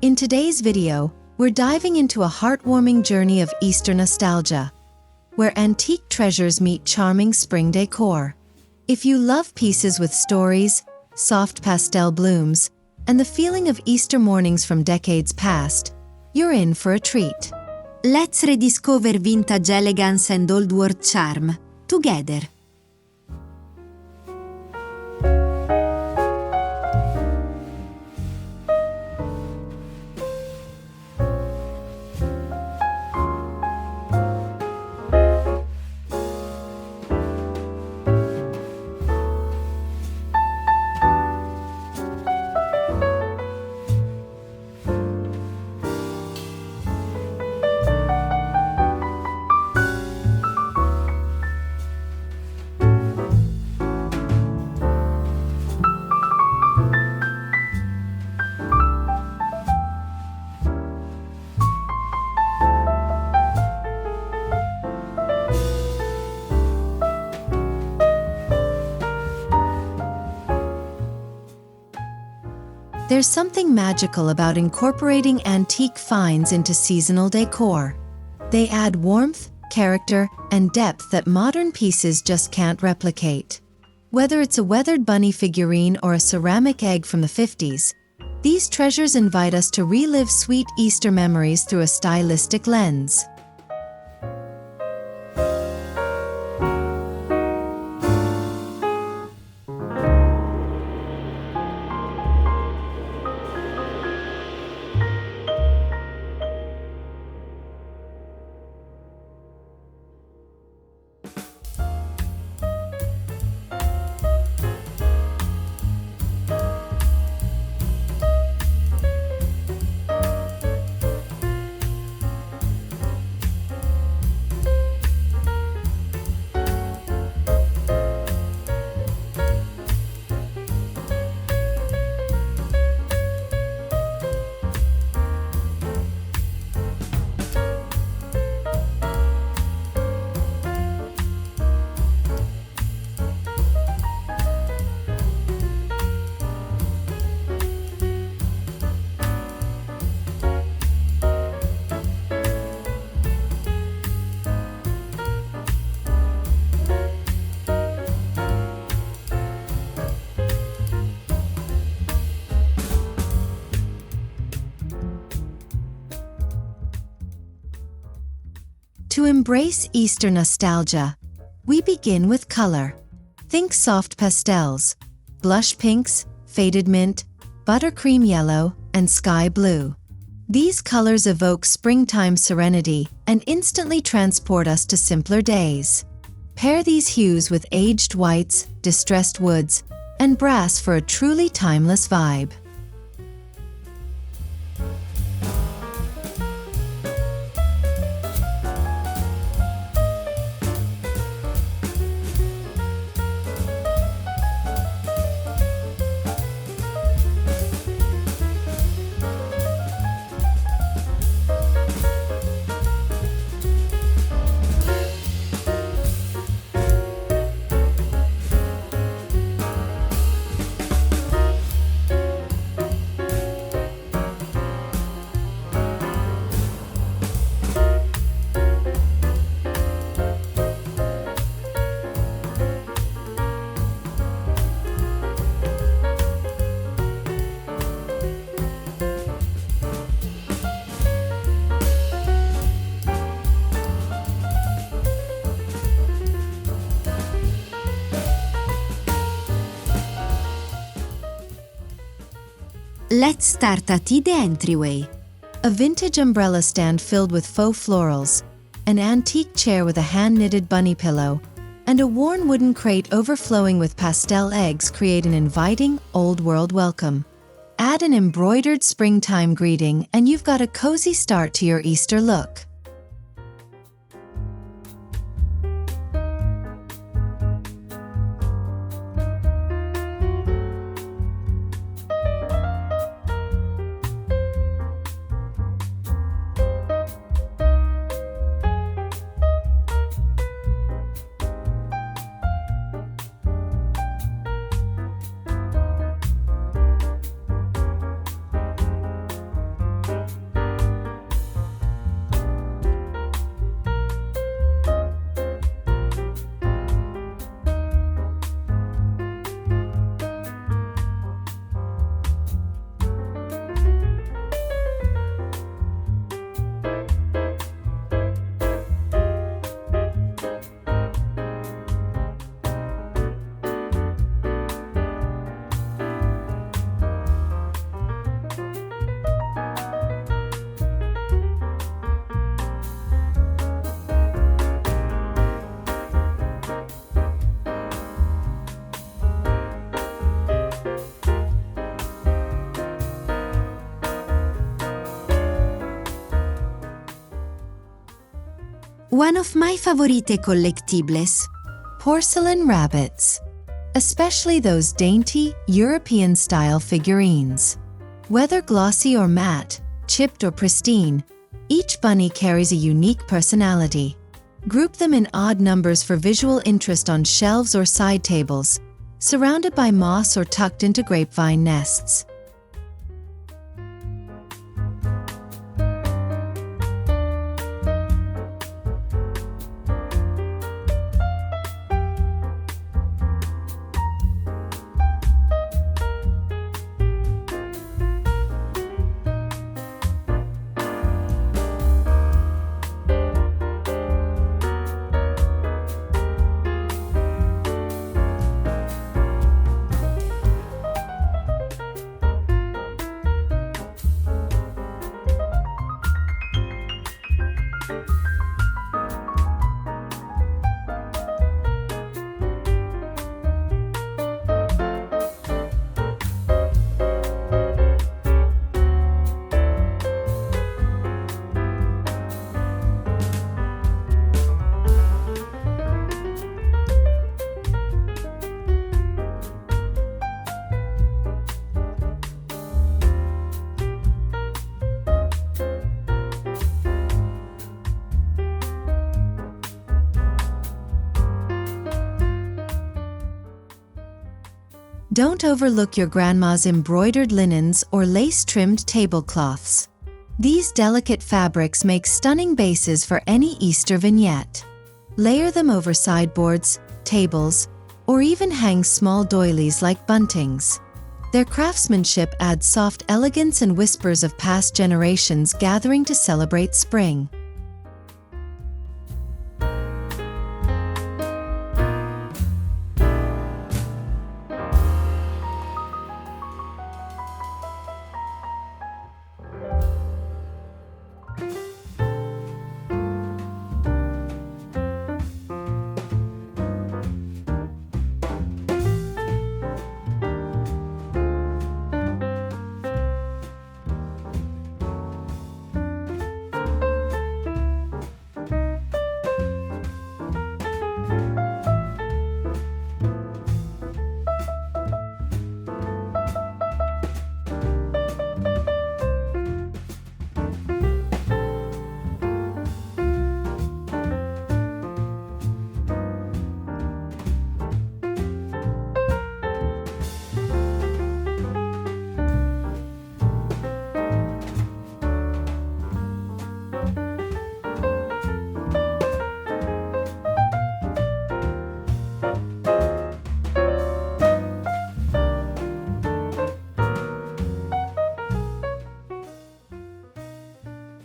In today's video, we're diving into a heartwarming journey of Easter nostalgia, where antique treasures meet charming spring decor. If you love pieces with stories, soft pastel blooms, and the feeling of Easter mornings from decades past, you're in for a treat. Let's rediscover vintage elegance and old world charm together. There's something magical about incorporating antique finds into seasonal decor. They add warmth, character, and depth that modern pieces just can't replicate. Whether it's a weathered bunny figurine or a ceramic egg from the 50s, these treasures invite us to relive sweet Easter memories through a stylistic lens. To embrace Easter nostalgia, we begin with color. Think soft pastels, blush pinks, faded mint, buttercream yellow, and sky blue. These colors evoke springtime serenity and instantly transport us to simpler days. Pair these hues with aged whites, distressed woods, and brass for a truly timeless vibe. Let's start at the entryway. A vintage umbrella stand filled with faux florals, an antique chair with a hand-knitted bunny pillow, and a worn wooden crate overflowing with pastel eggs create an inviting, old-world welcome. Add an embroidered springtime greeting and you've got a cozy start to your Easter look. One of my favorite collectibles. Porcelain rabbits. Especially those dainty, European-style figurines. Whether glossy or matte, chipped or pristine, each bunny carries a unique personality. Group them in odd numbers for visual interest on shelves or side tables, surrounded by moss or tucked into grapevine nests. Don't overlook your grandma's embroidered linens or lace-trimmed tablecloths. These delicate fabrics make stunning bases for any Easter vignette. Layer them over sideboards, tables, or even hang small doilies like buntings. Their craftsmanship adds soft elegance and whispers of past generations gathering to celebrate spring.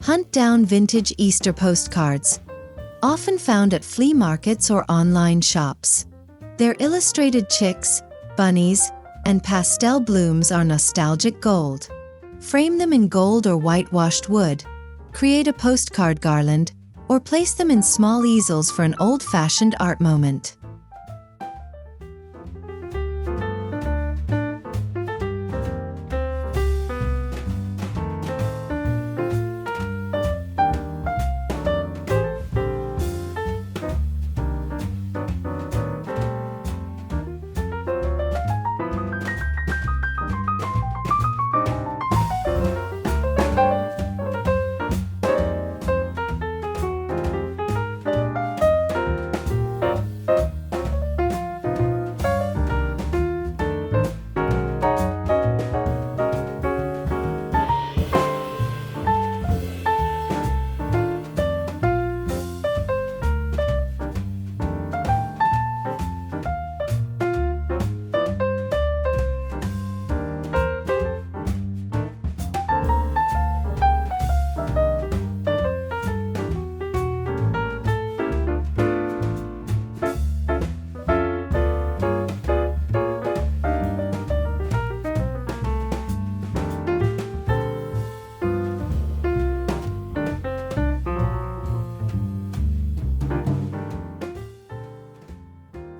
Hunt down vintage Easter postcards, often found at flea markets or online shops. Their illustrated chicks, bunnies, and pastel blooms are nostalgic gold. Frame them in gold or whitewashed wood, create a postcard garland, or place them in small easels for an old-fashioned art moment.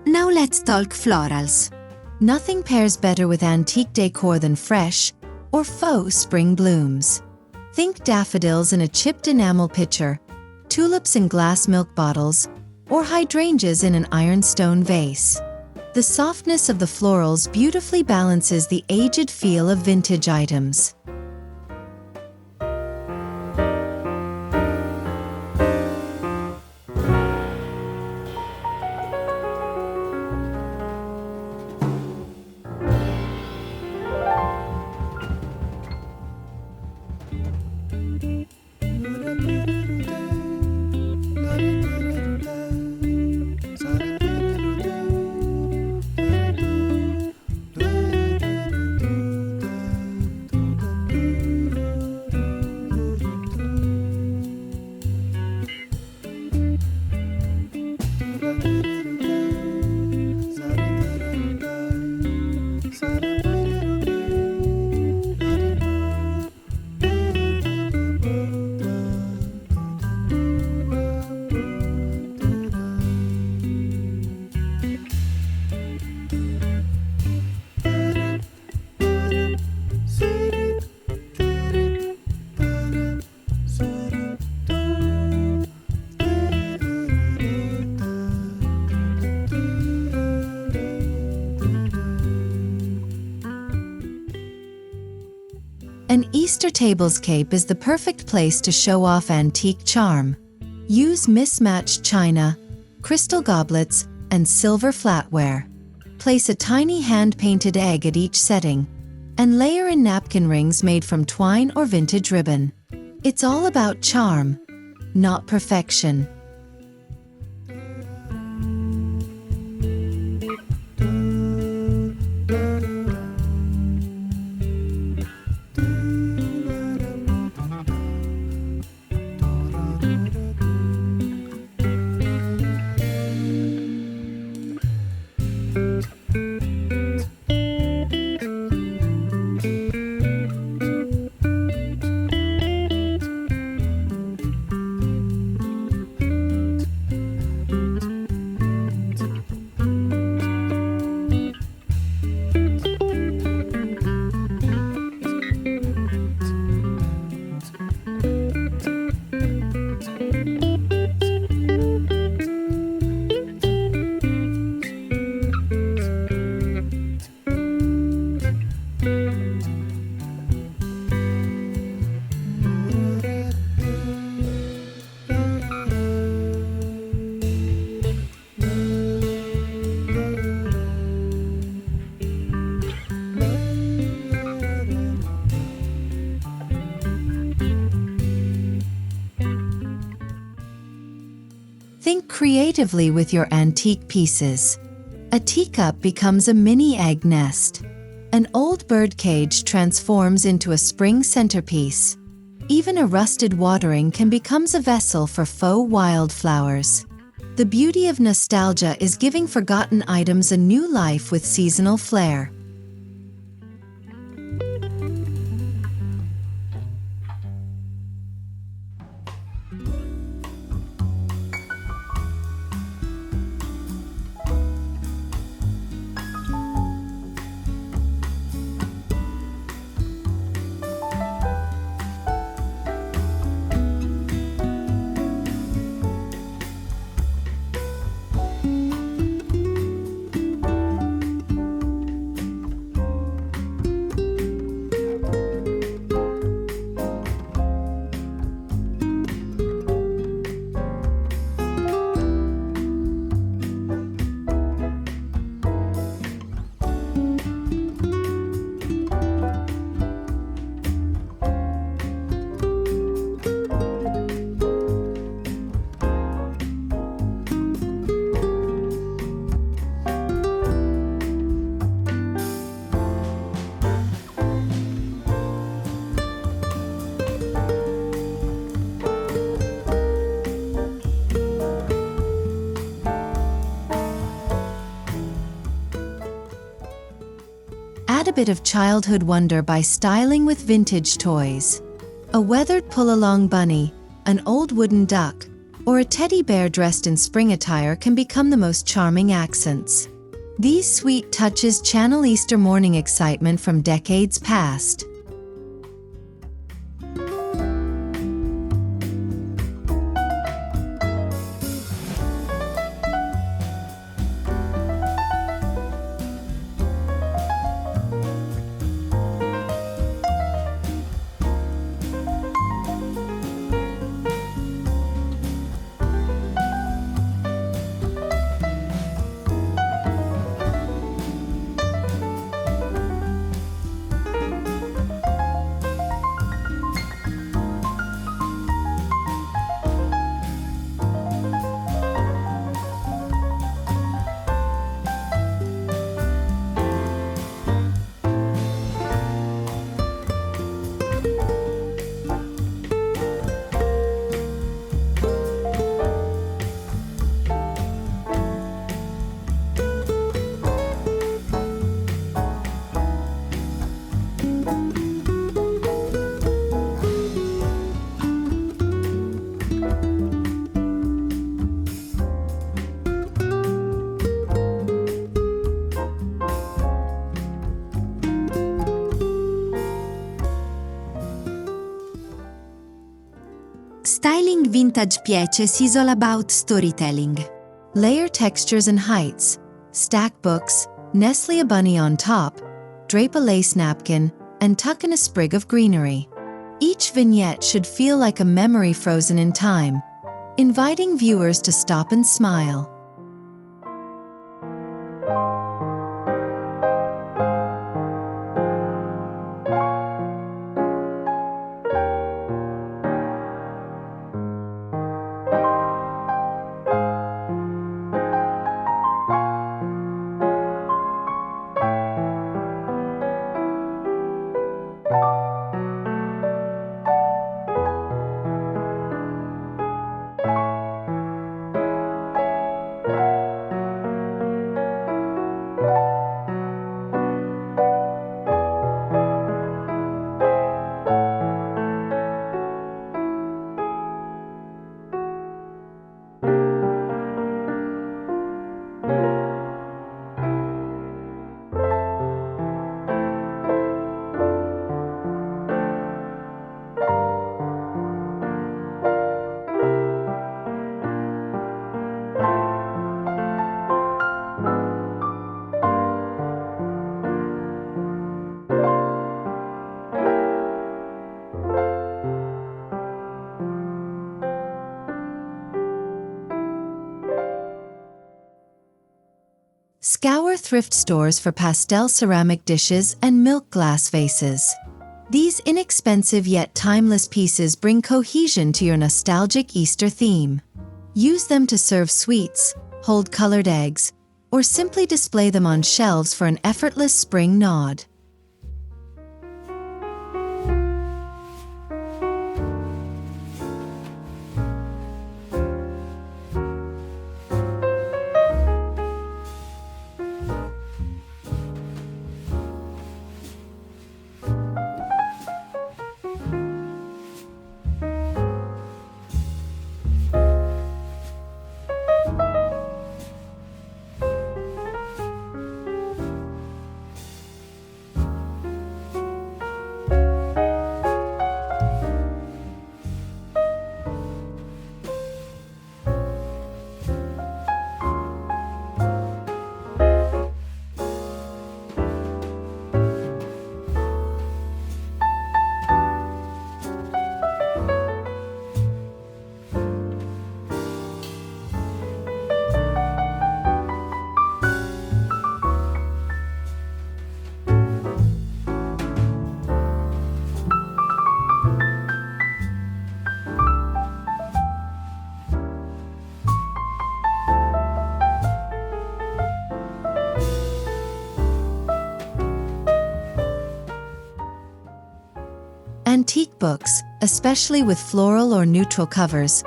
Now let's talk florals. Nothing pairs better with antique decor than fresh or faux spring blooms. Think daffodils in a chipped enamel pitcher, tulips in glass milk bottles, or hydrangeas in an ironstone vase. The softness of the florals beautifully balances the aged feel of vintage items. An Easter tablescape is the perfect place to show off antique charm. Use mismatched china, crystal goblets, and silver flatware. Place a tiny hand-painted egg at each setting, and layer in napkin rings made from twine or vintage ribbon. It's all about charm, not perfection. Think creatively with your antique pieces. A teacup becomes a mini egg nest. An old bird cage transforms into a spring centerpiece. Even a rusted watering can become a vessel for faux wildflowers. The beauty of nostalgia is giving forgotten items a new life with seasonal flair. Add a bit of childhood wonder by styling with vintage toys. A weathered pull-along bunny, an old wooden duck, or a teddy bear dressed in spring attire can become the most charming accents. These sweet touches channel Easter morning excitement from decades past. Styling vintage pieces is all about storytelling. Layer textures and heights. Stack books, nestle a bunny on top, drape a lace napkin, and tuck in a sprig of greenery. Each vignette should feel like a memory frozen in time, inviting viewers to stop and smile. Scour thrift stores for pastel ceramic dishes and milk glass vases. These inexpensive yet timeless pieces bring cohesion to your nostalgic Easter theme. Use them to serve sweets, hold colored eggs, or simply display them on shelves for an effortless spring nod. Antique books, especially with floral or neutral covers,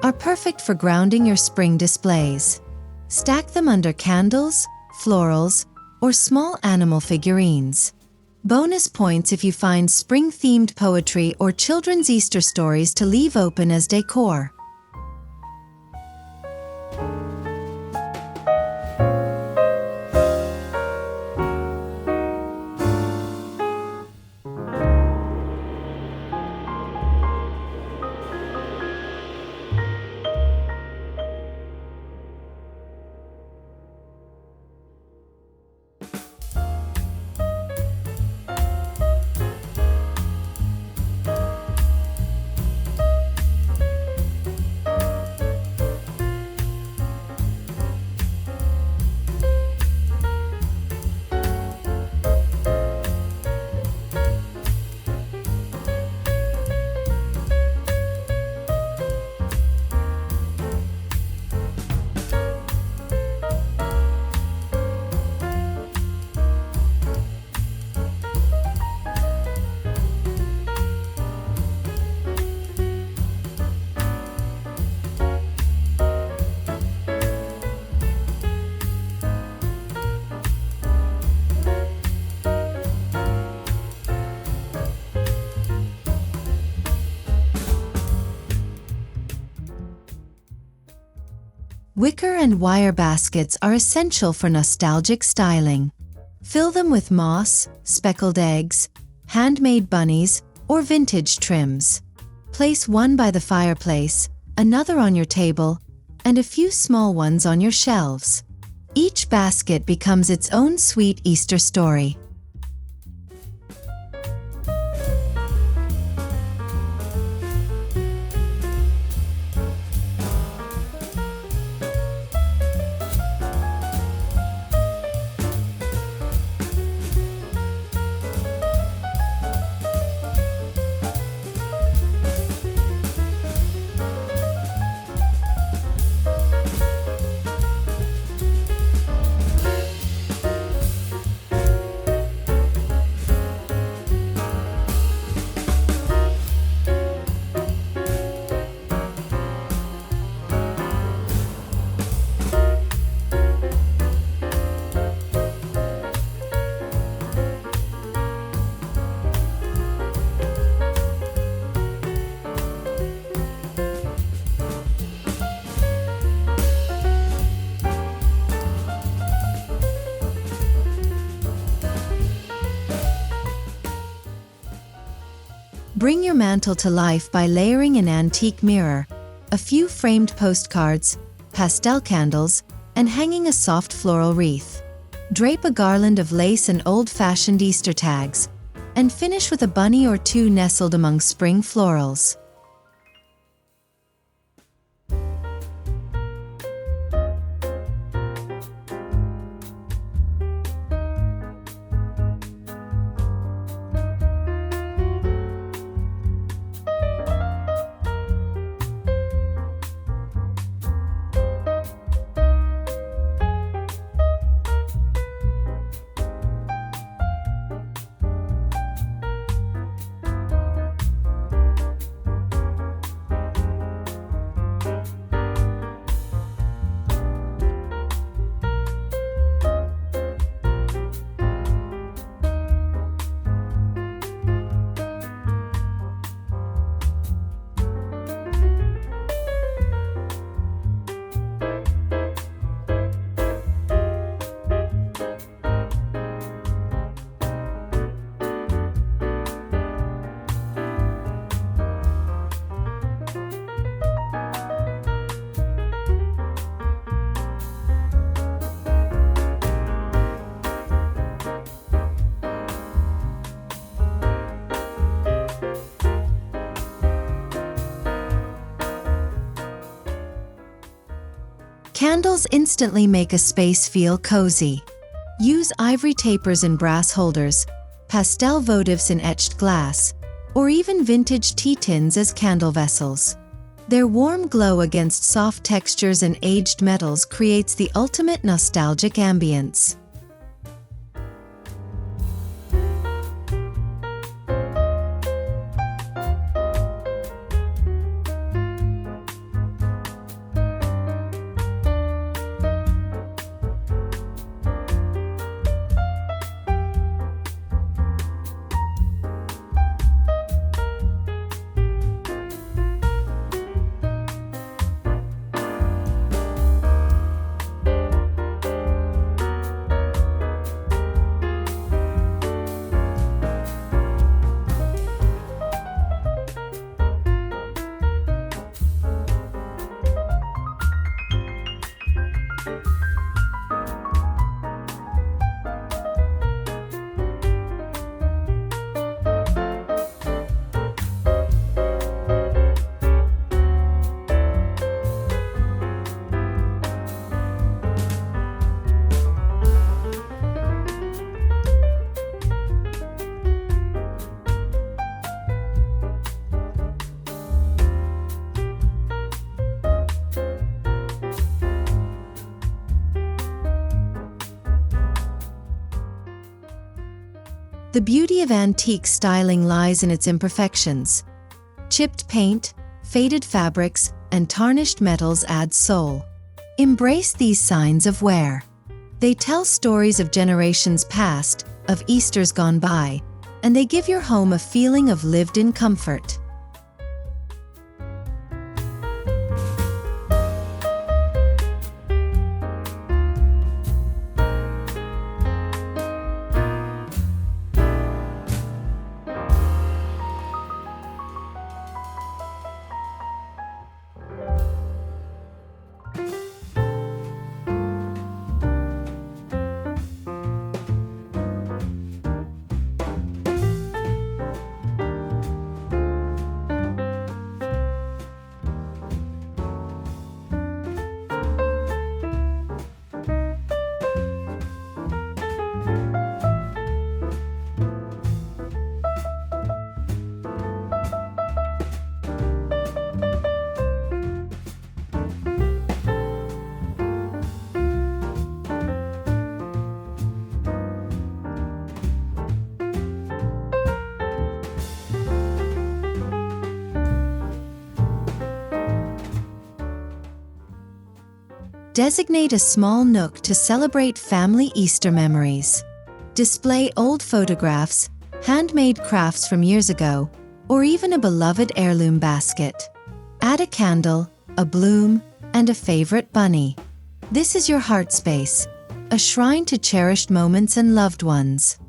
are perfect for grounding your spring displays. Stack them under candles, florals, or small animal figurines. Bonus points if you find spring-themed poetry or children's Easter stories to leave open as decor. Wicker and wire baskets are essential for nostalgic styling. Fill them with moss, speckled eggs, handmade bunnies, or vintage trims. Place one by the fireplace, another on your table, and a few small ones on your shelves. Each basket becomes its own sweet Easter story. Bring your mantel to life by layering an antique mirror, a few framed postcards, pastel candles, and hanging a soft floral wreath. Drape a garland of lace and old-fashioned Easter tags, and finish with a bunny or two nestled among spring florals. Candles instantly make a space feel cozy. Use ivory tapers in brass holders, pastel votives in etched glass, or even vintage tea tins as candle vessels. Their warm glow against soft textures and aged metals creates the ultimate nostalgic ambience. The beauty of antique styling lies in its imperfections. Chipped paint, faded fabrics, and tarnished metals add soul. Embrace these signs of wear. They tell stories of generations past, of Easters gone by, and they give your home a feeling of lived-in comfort. Designate a small nook to celebrate family Easter memories. Display old photographs, handmade crafts from years ago, or even a beloved heirloom basket. Add a candle, a bloom, and a favorite bunny. This is your heart space, a shrine to cherished moments and loved ones.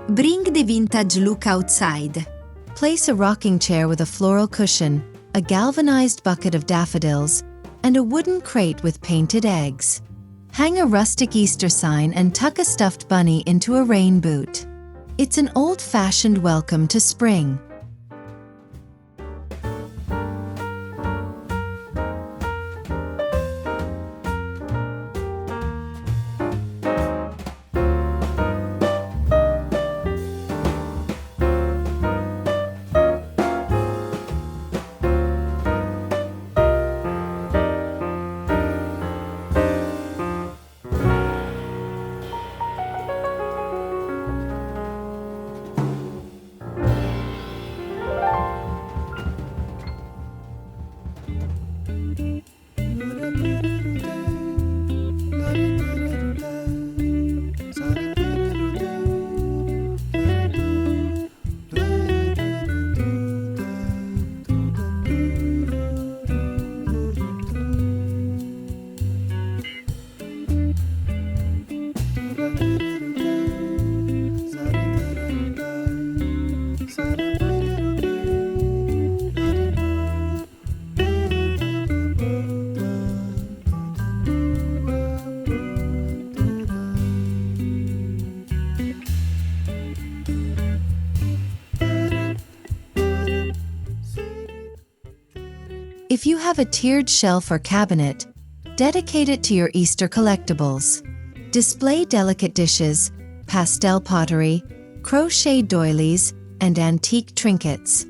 Bring the vintage look outside. Place a rocking chair with a floral cushion, a galvanized bucket of daffodils, and a wooden crate with painted eggs. Hang a rustic Easter sign and tuck a stuffed bunny into a rain boot. It's an old-fashioned welcome to spring. If you have a tiered shelf or cabinet, dedicate it to your Easter collectibles. Display delicate dishes, pastel pottery, crochet doilies, and antique trinkets.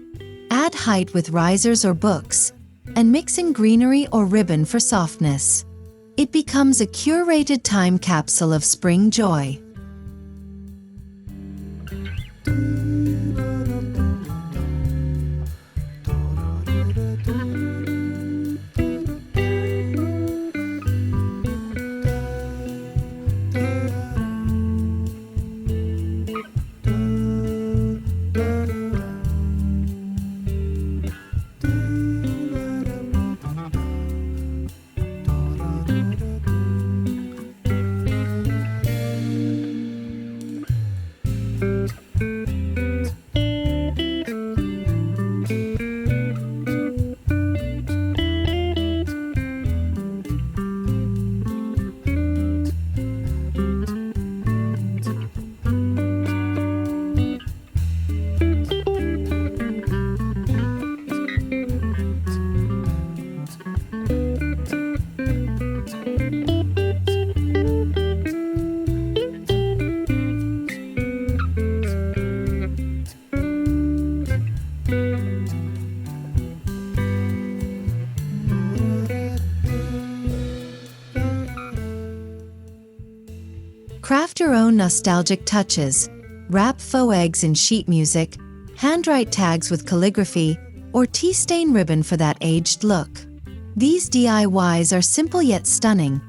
Add height with risers or books, and mix in greenery or ribbon for softness. It becomes a curated time capsule of spring joy. Craft your own nostalgic touches. Wrap faux eggs in sheet music, handwrite tags with calligraphy, or tea stain ribbon for that aged look. These DIYs are simple yet stunning,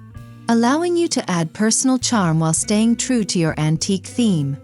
allowing you to add personal charm while staying true to your antique theme.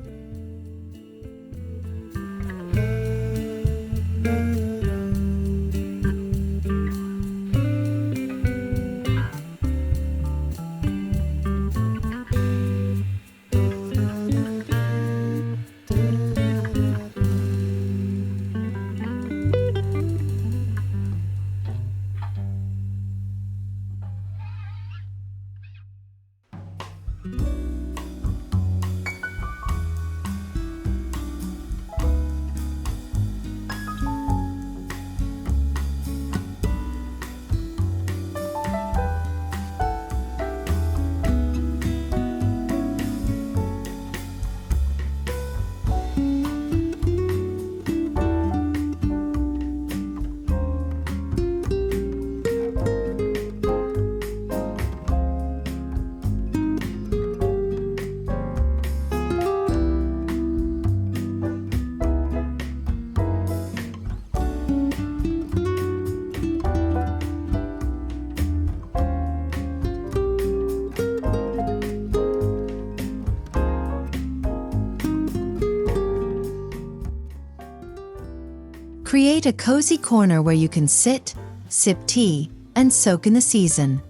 Create a cozy corner where you can sit, sip tea, and soak in the season.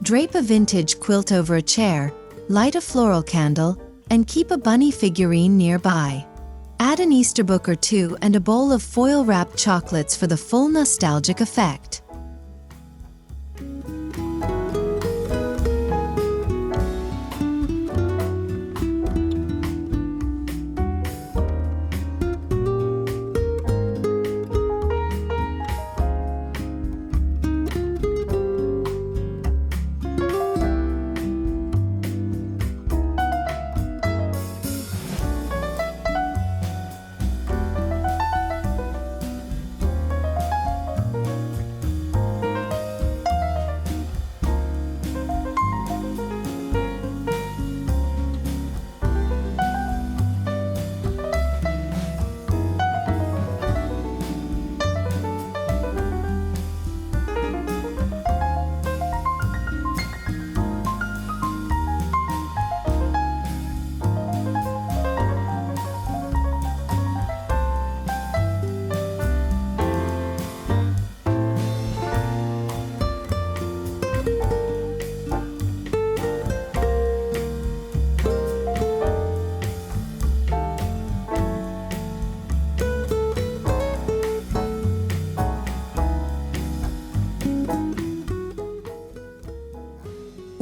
Drape a vintage quilt over a chair, light a floral candle, and keep a bunny figurine nearby. Add an Easter book or two and a bowl of foil-wrapped chocolates for the full nostalgic effect.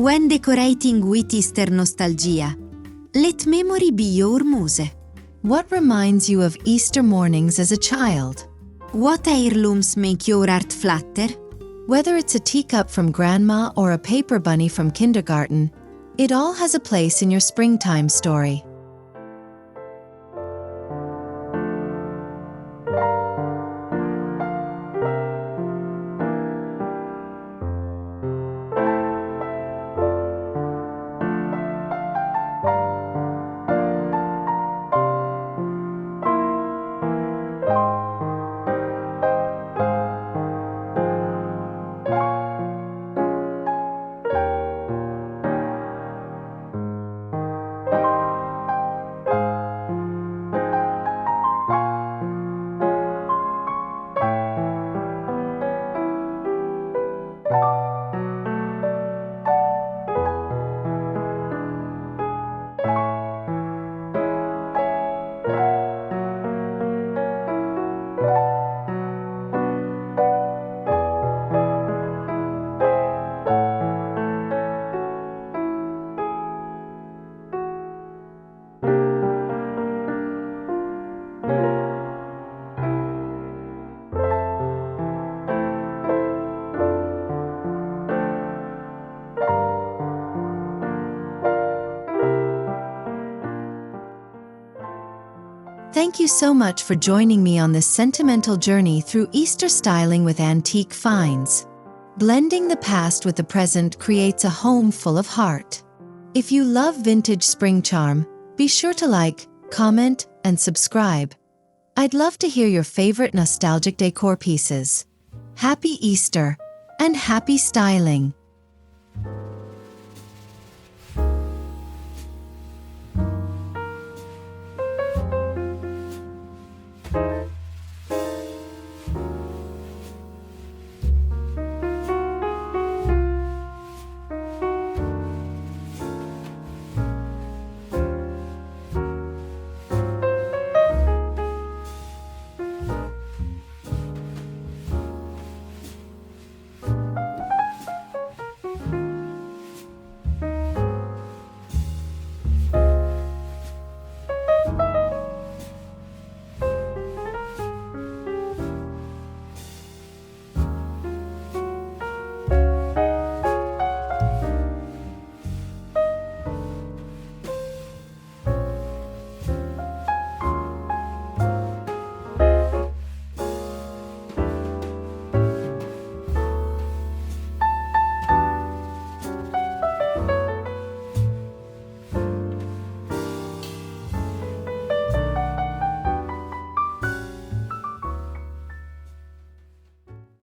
When decorating with Easter nostalgia, let memory be your muse. What reminds you of Easter mornings as a child? What heirlooms make your heart flutter? Whether it's a teacup from grandma or a paper bunny from kindergarten, it all has a place in your springtime story. Thank you so much for joining me on this sentimental journey through Easter styling with antique finds. Blending the past with the present creates a home full of heart. If you love vintage spring charm, be sure to like, comment, and subscribe. I'd love to hear your favorite nostalgic decor pieces. Happy Easter! and happy styling.